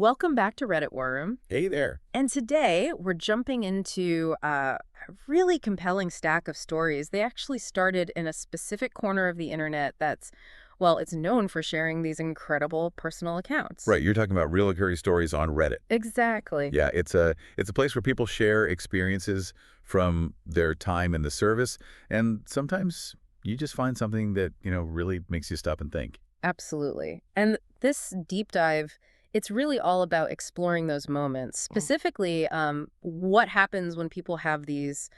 welcome back to Reddit War Room. Hey there. And today we're jumping into a really compelling stack of stories. They actually started in a specific corner of the internet that's, well, it's known for sharing these incredible personal accounts. Right, you're talking about real occurring stories on Reddit. Exactly. Yeah, it's a place where people share experiences from their time in the service, and sometimes you just find something that, really makes you stop and think. Absolutely. And this deep dive, it's really all about exploring those moments. Specifically, what happens when people have these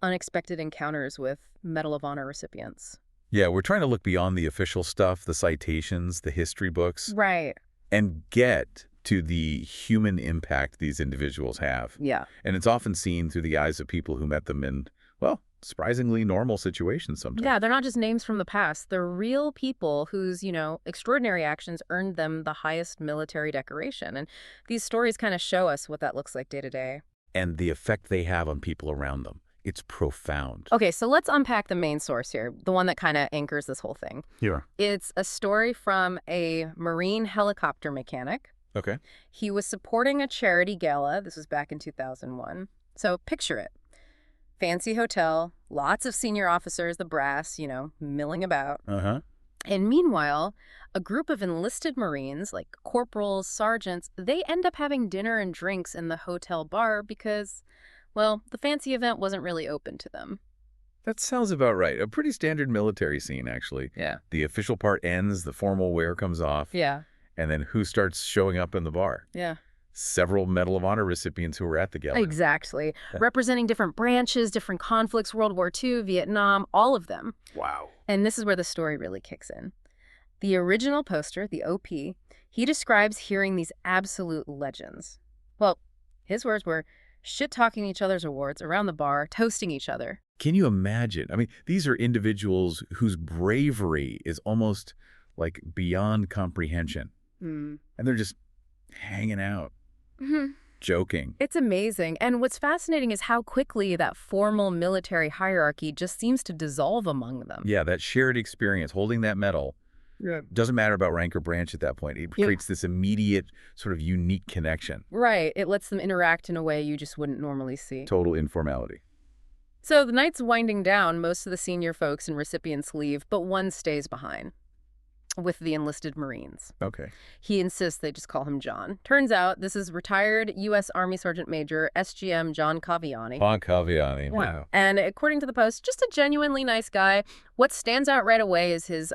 unexpected encounters with Medal of Honor recipients. Yeah, we're trying to look beyond the official stuff, the citations, the history books, Right. and get to the human impact these individuals have. Yeah. And it's often seen through the eyes of people who met them in, well, surprisingly normal situations sometimes. Yeah, they're not just names from the past. They're real people whose, extraordinary actions earned them the highest military decoration. And these stories kind of show us what that looks like day to day. And the effect they have on people around them. It's profound. Okay, so let's unpack the main source here, the one that kind of anchors this whole thing. Here. It's a story from a Marine helicopter mechanic. Okay. He was supporting a charity gala. This was back in 2001. So picture it. Fancy hotel, lots of senior officers, the brass, milling about. Uh-huh. And meanwhile, a group of enlisted Marines, like corporals, sergeants, they end up having dinner and drinks in the hotel bar because, well, the fancy event wasn't really open to them. That sounds about right. A pretty standard military scene, actually. Yeah. The official part ends, the formal wear comes off. Yeah. And then who starts showing up in the bar? Yeah. Several Medal of Honor recipients who were at the gala. Exactly. Representing different branches, different conflicts, World War II, Vietnam, all of them. Wow. And this is where the story really kicks in. The original poster, the OP, he describes hearing these absolute legends. Well, his words were shit-talking each other's awards around the bar, toasting each other. Can you imagine? I mean, these are individuals whose bravery is almost like beyond comprehension. Mm. And they're just hanging out. Joking. It's amazing. And what's fascinating is how quickly that formal military hierarchy just seems to dissolve among them. Yeah, that shared experience, holding that medal, doesn't matter about rank or branch at that point. It creates this immediate sort of unique connection. Right. It lets them interact in a way you just wouldn't normally see. Total informality. So the night's winding down. Most of the senior folks and recipients leave, but one stays behind with the enlisted Marines. Okay. He insists they just call him John. Turns out this is retired U.S. Army Sergeant Major SGM John Caviani. John Caviani. Wow. And according to the Post, just a genuinely nice guy. What stands out right away is his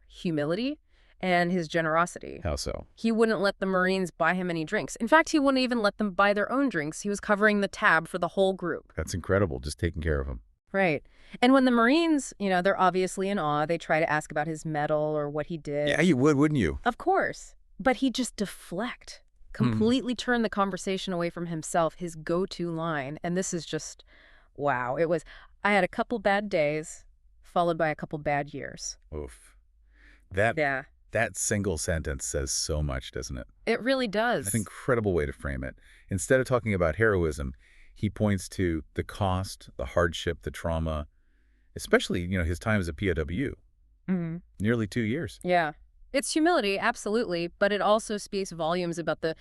humility and his generosity. How so? He wouldn't let the Marines buy him any drinks. In fact, he wouldn't even let them buy their own drinks. He was covering the tab for the whole group. That's incredible, just taking care of them. Right. And when the Marines, they're obviously in awe, they try to ask about his medal or what he did. Yeah, you would, wouldn't you? Of course. But he'd just deflect, completely turn the conversation away from himself, his go-to line. And this is just, wow. It was, I had a couple bad days, followed by a couple bad years. Oof. That single sentence says so much, doesn't it? It really does. That's an incredible way to frame it. Instead of talking about heroism, he points to the cost, the hardship, the trauma, especially, his time as a POW. Mm-hmm. Nearly 2 years. Yeah. It's humility, absolutely, but it also speaks volumes about the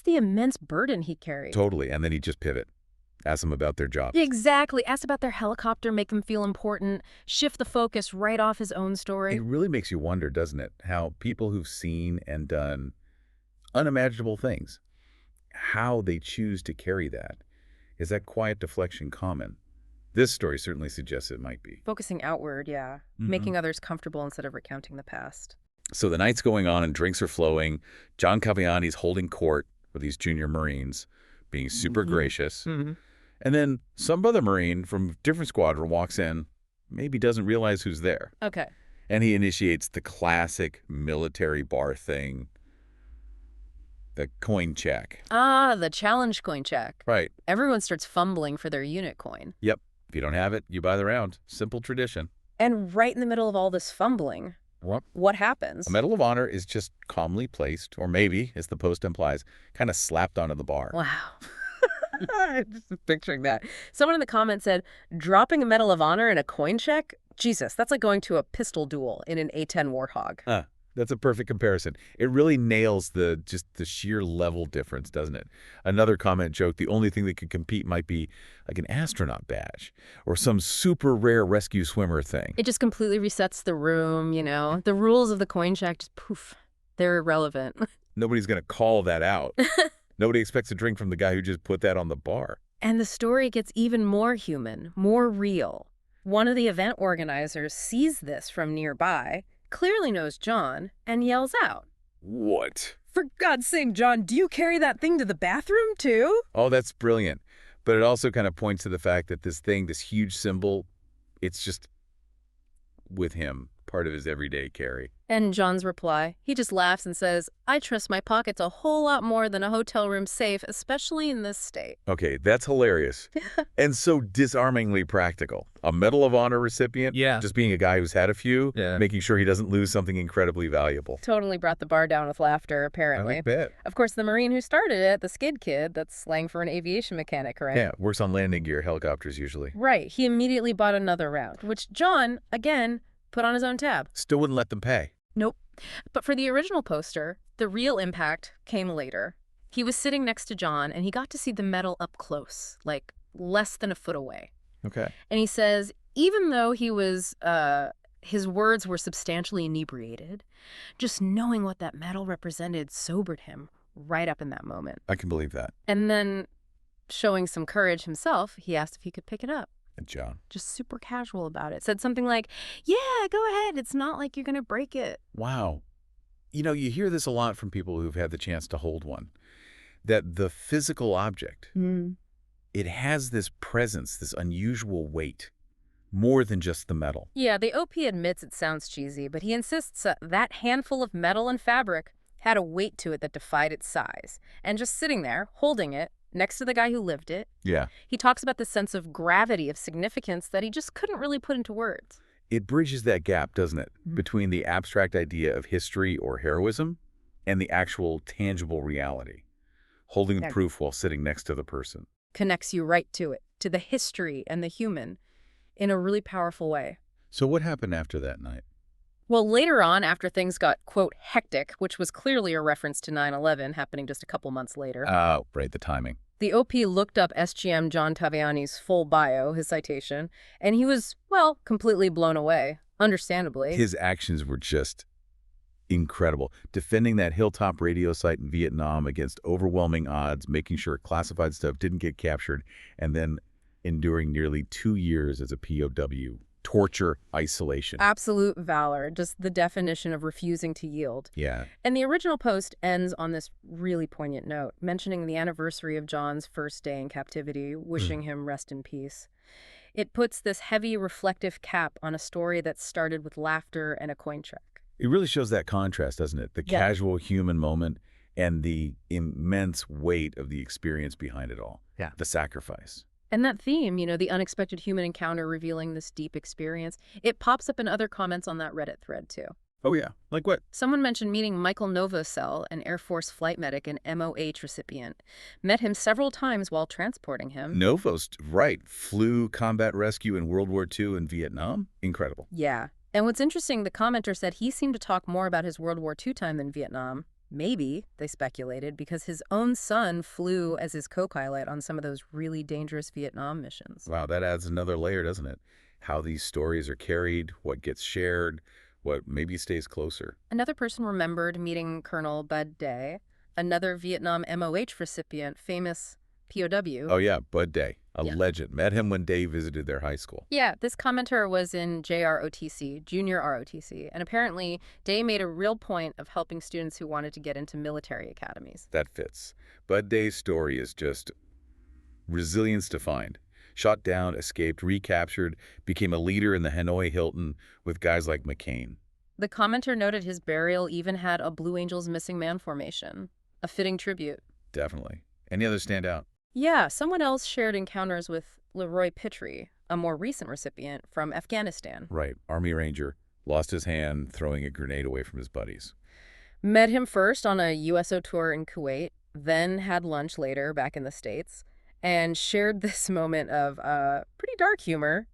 immense burden he carried. Totally. And then he just pivot. Ask them about their job. Exactly. Ask about their helicopter, make them feel important, shift the focus right off his own story. It really makes you wonder, doesn't it, how people who've seen and done unimaginable things, how they choose to carry that. Is that quiet deflection common? This story certainly suggests it might be. Focusing outward, yeah. Mm-hmm. Making others comfortable instead of recounting the past. So the night's going on and drinks are flowing. John Caviani's holding court with these junior Marines, being super gracious. Mm-hmm. And then some other Marine from a different squadron walks in, maybe doesn't realize who's there. Okay. And he initiates the classic military bar thing, the coin check. Ah, the challenge coin check. Right. Everyone starts fumbling for their unit coin. Yep. If you don't have it, you buy the round. Simple tradition. And right in the middle of all this fumbling, what happens? A Medal of Honor is just calmly placed, or maybe, as the Post implies, kind of slapped onto the bar. Wow. Just picturing that. Someone in the comments said, dropping a Medal of Honor in a coin check? Jesus, that's like going to a pistol duel in an A-10 Warthog. That's a perfect comparison. It really nails just the sheer level difference, doesn't it? Another comment joked the only thing that could compete might be like an astronaut badge or some super rare rescue swimmer thing. It just completely resets the room, you know? The rules of the coin check just poof, they're irrelevant. Nobody's going to call that out. Nobody expects a drink from the guy who just put that on the bar. And the story gets even more human, more real. One of the event organizers sees this from nearby, clearly knows John, and yells out, What? "For God's sake, John, do you carry that thing to the bathroom too?" Oh, that's brilliant. But it also kind of points to the fact that this thing, this huge symbol, it's just with him, part of his everyday carry. And John's reply, he just laughs and says, "I trust my pockets a whole lot more than a hotel room safe, especially in this state." Okay, that's hilarious. And so disarmingly practical. A Medal of Honor recipient, Yeah. just being a guy who's had a few, Yeah. making sure he doesn't lose something incredibly valuable. Totally brought the bar down with laughter, apparently. that. Of course, the Marine who started it, the skid kid, that's slang for an aviation mechanic, right? Yeah, works on landing gear, helicopters usually. Right. He immediately bought another round, which John, again, put on his own tab. Still wouldn't let them pay. Nope. But for the original poster, the real impact came later. He was sitting next to John, and he got to see the medal up close, like less than a foot away. Okay. And he says, even though he was, his words were substantially inebriated, just knowing what that medal represented sobered him right up in that moment. I can believe that. And then, showing some courage himself, he asked if he could pick it up. And John. Just super casual about it. Said something like, "Yeah, go ahead. It's not like you're going to break it." Wow. You know, you hear this a lot from people who've had the chance to hold one. That the physical object, it has this presence, this unusual weight, more than just the metal. Yeah, the OP admits it sounds cheesy, but he insists that handful of metal and fabric had a weight to it that defied its size. And just sitting there, holding it, next to the guy who lived it, Yeah. he talks about the sense of gravity, of significance that he just couldn't really put into words. It bridges that gap, doesn't it, between the abstract idea of history or heroism and the actual tangible reality, holding the Yeah. proof while sitting next to the person. Connects you right to it, to the history and the human, in a really powerful way. So what happened after that night? Well, later on, after things got, quote, hectic, which was clearly a reference to 9/11 happening just a couple months later, Oh, right, the timing. the OP looked up SGM John Taviani's full bio, his citation, and he was, well, completely blown away, understandably. His actions were just incredible. Defending that hilltop radio site in Vietnam against overwhelming odds, making sure classified stuff didn't get captured, and then enduring nearly 2 years as a POW. Torture, isolation. Absolute valor, just the definition of refusing to yield. Yeah. And the original post ends on this really poignant note, mentioning the anniversary of John's first day in captivity, wishing him rest in peace. It puts this heavy, reflective cap on a story that started with laughter and a coin check. It really shows that contrast, doesn't it? The Yeah. casual human moment and the immense weight of the experience behind it all. Yeah. The sacrifice. And that theme, you know, the unexpected human encounter revealing this deep experience, it pops up in other comments on that Reddit thread, too. Oh, yeah. Like what? Someone mentioned meeting Michael Novosel, an Air Force flight medic and MOH recipient. Met him several times while transporting him. Novos, right. Flew combat rescue in World War II in Vietnam. Incredible. Yeah. And what's interesting, the commenter said he seemed to talk more about his World War II time than Vietnam. Maybe, they speculated, because his own son flew as his co-pilot on some of those really dangerous Vietnam missions. Wow, that adds another layer, doesn't it? How these stories are carried, what gets shared, what maybe stays closer. Another person remembered meeting Colonel Bud Day, another Vietnam MOH recipient, famous POW. Oh, yeah, Bud Day, a Yeah. legend. Met him when Day visited their high school. Yeah, this commenter was in JROTC, Junior ROTC, and apparently Day made a real point of helping students who wanted to get into military academies. That fits. Bud Day's story is just resilience defined. Shot down, escaped, recaptured, became a leader in the Hanoi Hilton with guys like McCain. The commenter noted his burial even had a Blue Angels Missing Man formation, a fitting tribute. Definitely. Any others stand out? Yeah, someone else shared encounters with Leroy Pitry, a more recent recipient from Afghanistan. Right. Army Ranger. Lost his hand throwing a grenade away from his buddies. Met him first on a USO tour in Kuwait, then had lunch later back in the States, and shared this moment of pretty dark humor.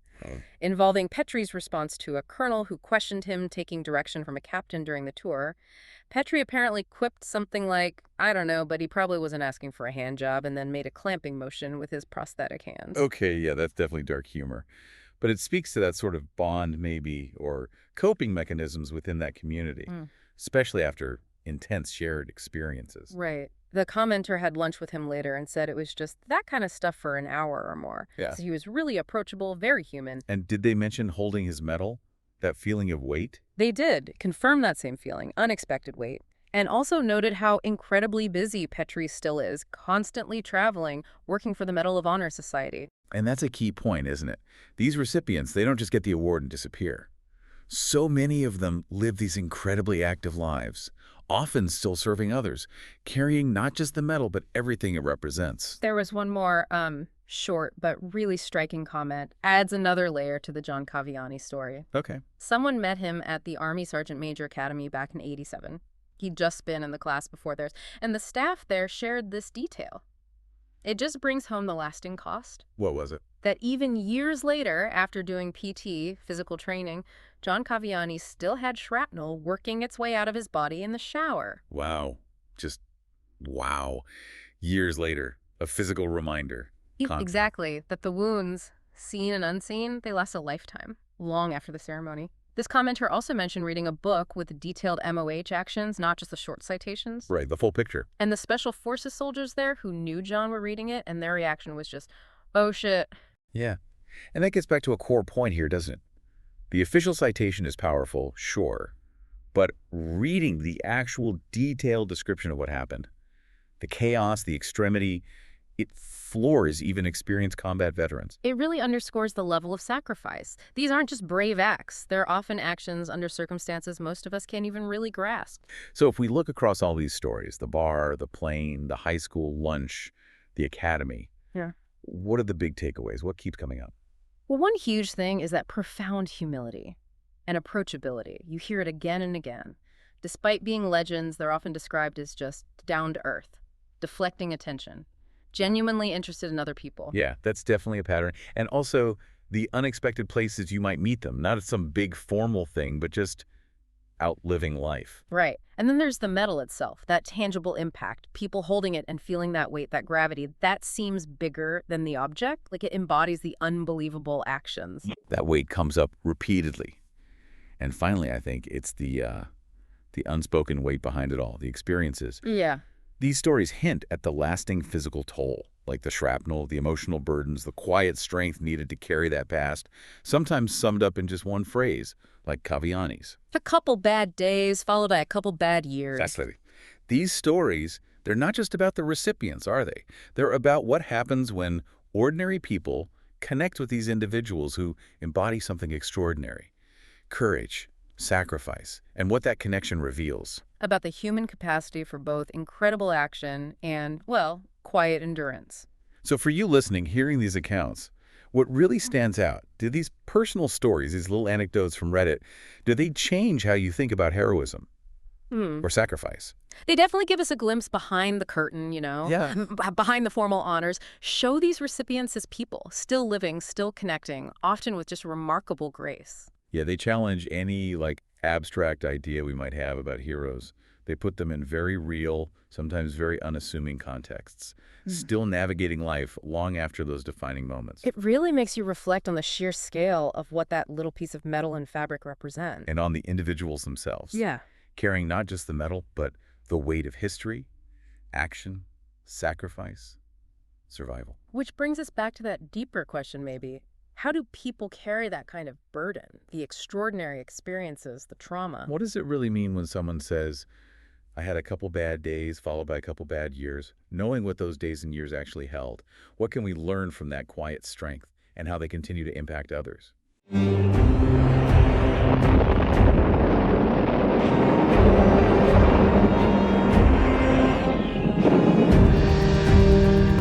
involving Petrie's response to a colonel who questioned him taking direction from a captain during the tour. Petrie apparently quipped something like, I don't know, but he probably wasn't asking for a hand job, and then made a clamping motion with his prosthetic hand. Okay, yeah, that's definitely dark humor. But it speaks to that sort of bond, maybe, or coping mechanisms within that community, Mm. especially after intense shared experiences. Right. The commenter had lunch with him later and said it was just that kind of stuff for an hour or more. Yeah. So he was really approachable, very human. And did they mention holding his medal? That feeling of weight? They did confirm that same feeling, unexpected weight, and also noted how incredibly busy Petrie still is, constantly traveling, working for the Medal of Honor Society. And that's a key point, isn't it? These recipients, they don't just get the award and disappear. So many of them live these incredibly active lives, often still serving others, carrying not just the medal, but everything it represents. There was one more short but really striking comment, adds another layer to the John Caviani story. Okay. Someone met him at the Army Sergeant Major Academy back in '87. He'd just been in the class before theirs, and the staff there shared this detail. It just brings home the lasting cost. What was it? That even years later, after doing PT, physical training, John Caviani still had shrapnel working its way out of his body in the shower. Wow. Just wow. Years later, a physical reminder. Constant. Exactly, that the wounds, seen and unseen, they last a lifetime, long after the ceremony. This commenter also mentioned reading a book with detailed MOH actions, not just the short citations. Right, the full picture. And the Special Forces soldiers there who knew John were reading it, and their reaction was just, oh shit. Yeah. And that gets back to a core point here, doesn't it? The official citation is powerful, sure, but reading the actual detailed description of what happened, the chaos, the extremity, it floors even experienced combat veterans. It really underscores the level of sacrifice. These aren't just brave acts. They're often actions under circumstances most of us can't even really grasp. So if we look across all these stories, the bar, the plane, the high school lunch, the academy, Yeah. what are the big takeaways? What keeps coming up? Well, one huge thing is that profound humility and approachability. You hear it again and again. Despite being legends, they're often described as just down to earth, deflecting attention, genuinely interested in other people. Yeah, that's definitely a pattern. And also the unexpected places you might meet them, not some big formal thing, but just out living life. Right. And then there's the medal itself, that tangible impact, people holding it and feeling that weight, that gravity. That seems bigger than the object. Like it embodies the unbelievable actions. That weight comes up repeatedly. And finally, I think it's the unspoken weight behind it all, the experiences. Yeah. These stories hint at the lasting physical toll, like the shrapnel, the emotional burdens, the quiet strength needed to carry that past, sometimes summed up in just one phrase, like Caviani's. A couple bad days followed by a couple bad years. Exactly. These stories, they're not just about the recipients, are they? They're about what happens when ordinary people connect with these individuals who embody something extraordinary. Courage, sacrifice, and what that connection reveals. About the human capacity for both incredible action and, well, quiet endurance. So for you listening, hearing these accounts, what really stands out, do these personal stories, these little anecdotes from Reddit, do they change how you think about heroism or sacrifice? They definitely give us a glimpse behind the curtain, Yeah. behind the formal honors. Show these recipients as people, still living, still connecting, often with just remarkable grace. Yeah, they challenge any abstract idea we might have about heroes. They put them in very real, sometimes very unassuming contexts, still navigating life long after those defining moments. It really makes you reflect on the sheer scale of what that little piece of metal and fabric represent. And on the individuals themselves. Yeah. Carrying not just the medal, but the weight of history, action, sacrifice, survival. Which brings us back to that deeper question, maybe. How do people carry that kind of burden, the extraordinary experiences, the trauma? What does it really mean when someone says, I had a couple bad days followed by a couple bad years, knowing what those days and years actually held? What can we learn from that quiet strength and how they continue to impact others?